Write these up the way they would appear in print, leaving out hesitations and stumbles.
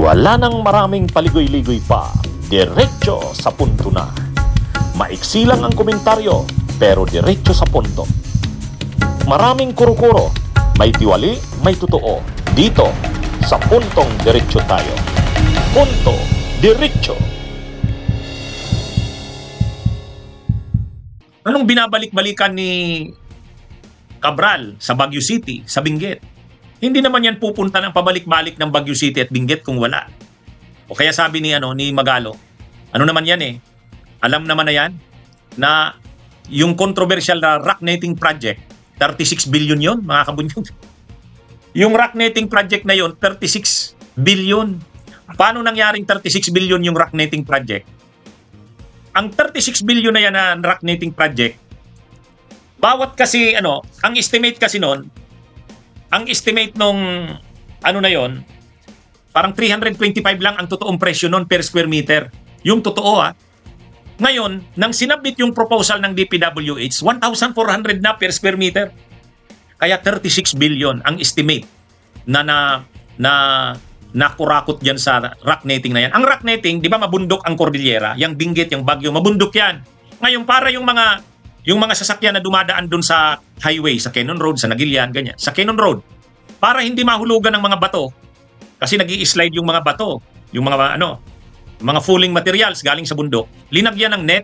Wala nang maraming paligoy-ligoy pa, diretso sa punto na. Maiksi lang ang komentaryo, pero diretso sa punto. Maraming kuro-kuro, may tiwali, may totoo. Dito, sa puntong diretso tayo. Punto, diretso. Anong binabalik-balikan ni Cabral sa Baguio City, sa Benguet? Hindi naman yan pupunta ng pabalik-balik ng Baguio City at Benguet kung wala. O kaya sabi ni Magalo, ano naman yan eh? Alam naman na yan na yung controversial na rock netting project, 36 billion yon, mga kabunyog. Yung rock netting project na yon, 36 billion. Paano nangyaring 36 billion yung rock netting project? Ang 36 billion na yan na rock netting project, bawat kasi ang estimate kasi noon, ang estimate nung na yon, parang 325 lang ang totoong presyo noon per square meter. Yung totoo Ngayon, nang sinabit yung proposal ng DPWH, 1,400 na per square meter. Kaya 36 billion ang estimate na nakurakot dyan sa rock netting na yan. Ang rock netting, di ba mabundok ang Cordillera, yung Benguet, yung Baguio, mabundok yan. Ngayon, para yung mga sasakyan na dumadaan dun sa highway, sa Cannon Road, sa Nagilian, ganyan, sa Cannon Road, para hindi mahulugan ng mga bato, kasi nag-i-slide yung mga bato, yung mga fooling materials galing sa bundok, linagyan ng net,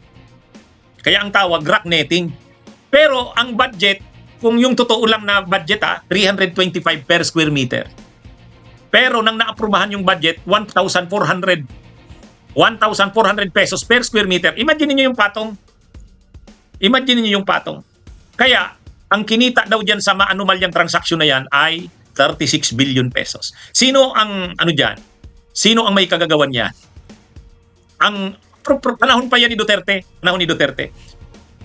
kaya ang tawag rock netting. Pero ang budget, kung yung totoo lang na budget 325 per square meter. Pero nang naaprubahan yung budget, 1,400 pesos per square meter. Imagine niyo yung patong. Imagine niyo yung patong. Kaya, ang kinita daw dyan sa maanumalyang transaksyon na yan ay 36 billion pesos. Sino ang dyan? Sino ang may kagagawan niyan? Panahon pa yan ni Duterte. Panahon ni Duterte.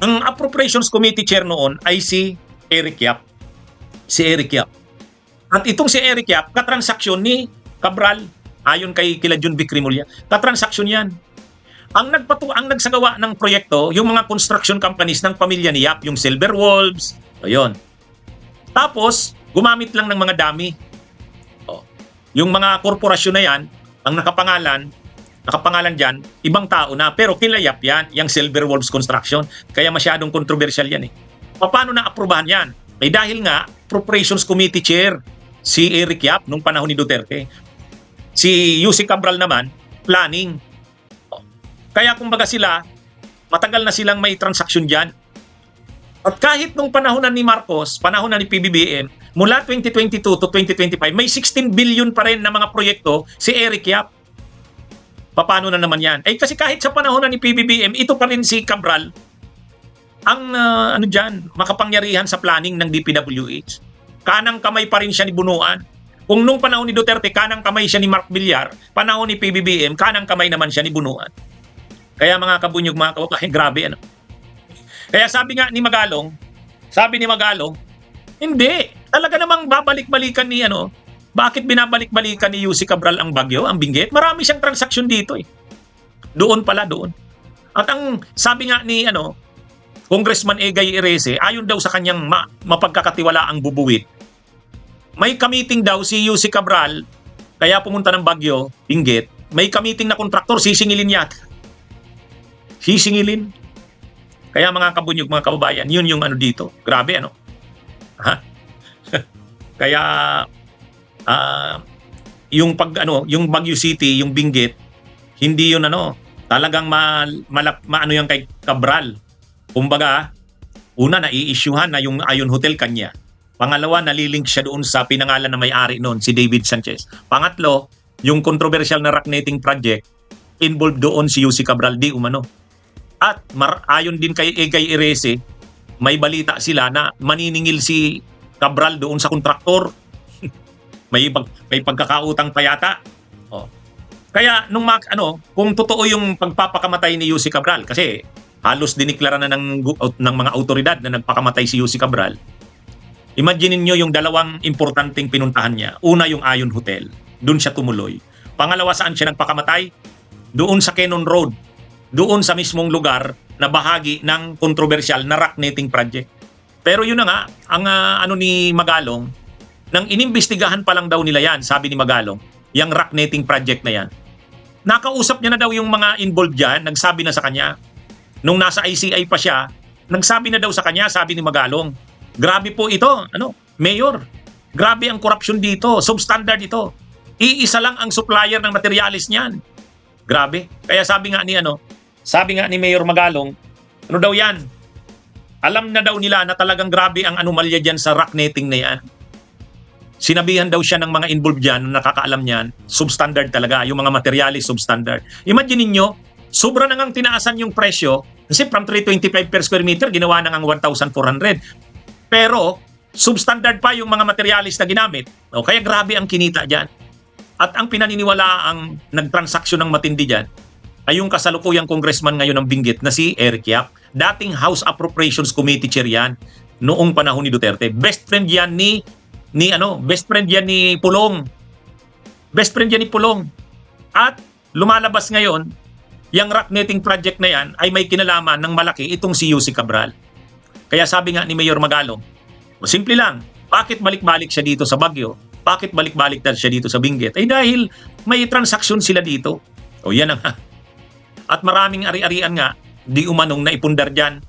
Ang Appropriations Committee Chair noon ay si Eric Yap. Si Eric Yap. At itong si Eric Yap, katransaksyon ni Cabral, ayon kay kila Jun Vic Rimulya, katransaksyon yan. Ang nagsagawa ng proyekto, yung mga construction companies ng pamilya ni Yap, yung Silver Wolves, ayun. Tapos, gumamit lang ng mga dummy. Yung mga korporasyon na yan, ang nakapangalan dyan, ibang tao na, pero kila Yap yan, yung Silver Wolves Construction. Kaya masyadong controversial yan eh. Paano na-aprobahan yan? Eh dahil nga, Appropriations Committee Chair, si Eric Yap, nung panahon ni Duterte. Si Yussi Cabral naman, planning. Kaya kumbaga sila, matagal na silang may transaksyon dyan. At kahit nung panahon na ni Marcos, panahon na ni PBBM, mula 2022 to 2025, may 16 billion pa rin na mga proyekto si Eric Yap. Paano na naman yan? Eh kasi kahit sa panahon na ni PBBM, ito pa rin si Cabral ang makapangyarihan sa planning ng DPWH. Kanang kamay pa rin siya ni Bunuan. Kung nung panahon ni Duterte, kanang kamay siya ni Mark Villar, panahon ni PBBM, kanang kamay naman siya ni Bunuan. Kaya mga kabunyog, mga kababayan, grabe Kaya sabi ni Magalong, hindi, talaga namang babalik-balikan ni bakit binabalik-balikan ni Yussi Cabral ang Baguio, ang Benguet? Marami siyang transaksyon dito eh. Doon. At ang sabi nga ni Congressman Egay Erese, ayon daw sa kanyang mapagkakatiwala ang bubuwit, may kamiting daw si Yussi Cabral, kaya pumunta ng Baguio, Benguet, may kamiting na kontraktor, sisingilin yata. Sisingilin. Kaya mga kabunyog, mga kababayan, yun yung dito. Grabe Kaya yung yung Baguio City, yung Benguet, hindi yun talagang yung kay Cabral. Kumbaga, una nai-issuehan na yung Ion Hotel kanya. Pangalawa, nalilink siya doon sa pinangalan na may-ari noon, si David Sanchez. Pangatlo, yung controversial na rock netting project, involved doon si Yussi Cabral di umano. At ayon din kay Egay Erese, may balita sila na maniningil si Cabral doon sa kontraktor. may pagkakautang pa yata. Kaya kung totoo yung pagpapakamatay ni Yussi Cabral, kasi halos diniklara na ng mga autoridad na nagpakamatay si Yussi Cabral. Imagine niyo yung dalawang importanteng pinuntahan niya. Una, yung Ion Hotel. Doon siya tumuloy. Pangalawa, saan siya nagpakamatay? Doon sa Cannon Road. Doon sa mismong lugar na bahagi ng controversial na rock netting project. Pero yun na nga, ang ni Magalong, nang inimbestigahan pa lang daw nila yan, sabi ni Magalong, yung rock netting project na yan. Nakausap niya na daw yung mga involved dyan, nagsabi na sa kanya. Nung nasa ICI pa siya, nagsabi na daw sa kanya, sabi ni Magalong, grabe po ito, Mayor, grabe ang korupsyon dito, substandard ito. Iisa lang ang supplier ng materialis niyan. Grabe. Kaya sabi nga ni Mayor Magalong, ano daw yan? Alam na daw nila na talagang grabe ang anomalya dyan sa rock netting na yan. Sinabihan daw siya ng mga involved dyan, nakakaalam niyan, substandard talaga, yung mga materialis substandard. Imagine niyo, sobra na ngang tinaasan yung presyo, kasi from 325 per square meter, ginawa na ngang 1,400. Pero, substandard pa yung mga materialis na ginamit. O, kaya grabe ang kinita dyan. At ang pinaniniwala ang nagtransaksyon ng matindi dyan, ay yung kasalukuyang congressman ngayon ng Benguet na si Eric Yap. Dating House Appropriations Committee chair yan noong panahon ni Duterte. Best friend yan ni Pulong. Best friend yan ni Pulong. At lumalabas ngayon, yung rock netting project na yan ay may kinalaman ng malaki itong si Yussi Cabral. Kaya sabi nga ni Mayor Magalong, simple lang, bakit balik-balik siya dito sa Baguio? Bakit balik-balik na siya dito sa Benguet? Ay dahil may transaksyon sila dito. O yan nga. At maraming ari-arian nga, di umanong naipundar dyan.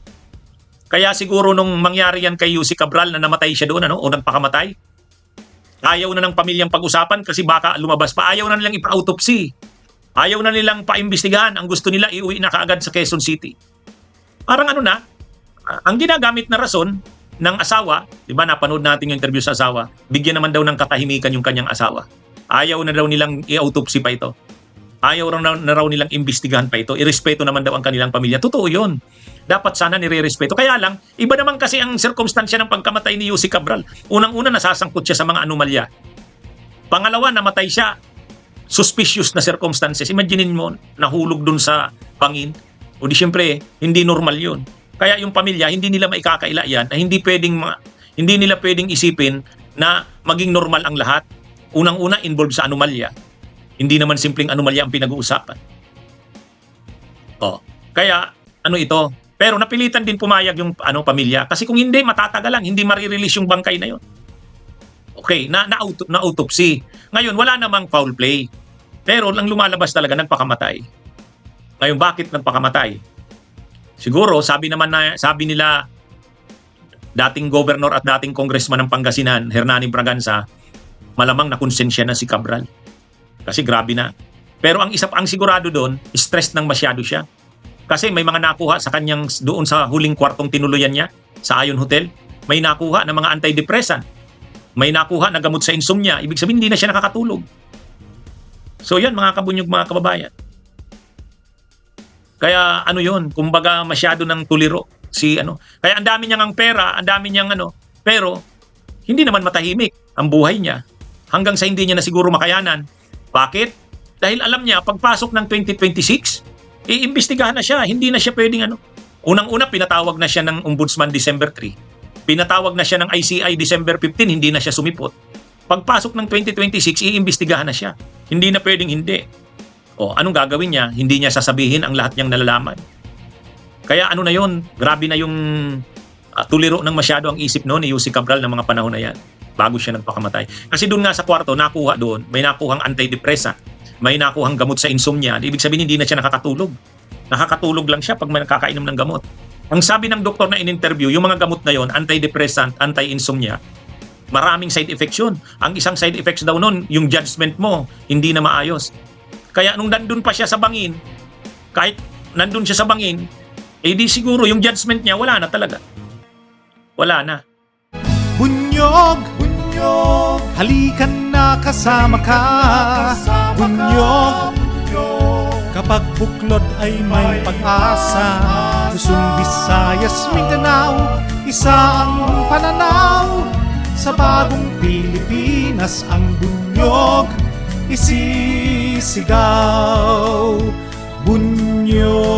Kaya siguro nung mangyari yan kay Yussi Cabral na namatay siya doon, o nagpakamatay, ayaw na ng pamilyang pag-usapan kasi baka lumabas pa. Ayaw na nilang ipa-autopsy. Ayaw na nilang paimbestigahan. Ang gusto nila, iuwi na kaagad sa Quezon City. Parang ang ginagamit na rason ng asawa, di ba napanood natin yung interview sa asawa, bigyan naman daw ng katahimikan yung kanyang asawa. Ayaw na daw nilang i-autopsy pa ito. Ayaw na raw nilang imbestigahan pa ito. Irespeto naman daw ang kanilang pamilya. Totoo yun. Dapat sana nire-respeto. Kaya lang, iba naman kasi ang sirkumstansya ng pagkamatay ni Yussi Cabral. Unang-una, nasasangkot siya sa mga anomalya. Pangalawa, namatay siya. Suspicious na circumstances. Imaginin mo, nahulog dun sa bangin. O di syempre, hindi normal yun. Kaya yung pamilya, hindi nila maikakaila yan na hindi nila pwedeng isipin na maging normal ang lahat. Unang-una, involved sa anomalya. Hindi naman simpleng anomalya ang pinag-uusapan. Kaya, ito? Pero napilitan din pumayag yung pamilya. Kasi kung hindi, matatagal lang. Hindi marirelease yung bangkay na yun. Okay, na-autopsy. Ngayon, wala namang foul play. Pero ang lumalabas talaga, nagpakamatay. Ngayon, bakit nagpakamatay? Siguro, sabi nila, dating governor at dating congressman ng Pangasinan, Hernani Braganza, malamang nakonsensya na si Cabral. Kasi grabe na. Pero ang sigurado doon, stressed nang masyado siya. Kasi may mga nakuha sa kanyang doon sa huling kwartong tinuluyan niya sa Ayon Hotel. May nakuha ng mga antidepressant. May nakuha na gamot sa insomnia. Ibig sabihin, hindi na siya nakakatulog. So yan, mga kabunyog, mga kababayan. Kaya yun, kumbaga masyado ng tuliro. Kaya ang dami niyang pera, ang dami niyang pero hindi naman matahimik ang buhay niya. Hanggang sa hindi niya na siguro makayanan. Bakit? Dahil alam niya, pagpasok ng 2026, iimbestigahan na siya. Hindi na siya pwedeng Unang-una, pinatawag na siya ng Ombudsman December 3. Pinatawag na siya ng ICI December 15, hindi na siya sumipot. Pagpasok ng 2026, iimbestigahan na siya. Hindi na pwedeng hindi. Anong gagawin niya? Hindi niya sasabihin ang lahat niyang nalalaman. Kaya na yun, grabe na yung tuliro ng masyado ang isip ni Yussi Cabral ng mga panahon na yan. Bago siya nagpakamatay. Kasi doon nga sa kwarto, nakuha doon, may nakuhang antidepressant, may nakuhang gamot sa insomnia. Ibig sabihin, hindi na siya nakakatulog. Nakakatulog lang siya pag may nakakainom ng gamot. Ang sabi ng doktor na in-interview, yung mga gamot na yon, antidepressant, anti-insomnia, maraming side effects yun. Ang isang side effects daw nun, yung judgment mo, hindi na maayos. Kaya nung nandun pa siya sa bangin, kahit nandun siya sa bangin, di siguro yung judgment niya, wala na talaga. Wala na. Bunyog, halikan na kasama ka. Bunyog, kapag buklod ay may pag-asa. Luzon, Visayas, Mindanao, isa ang pananaw. Sa bagong Pilipinas ang bunyog isisigaw. Bunyog.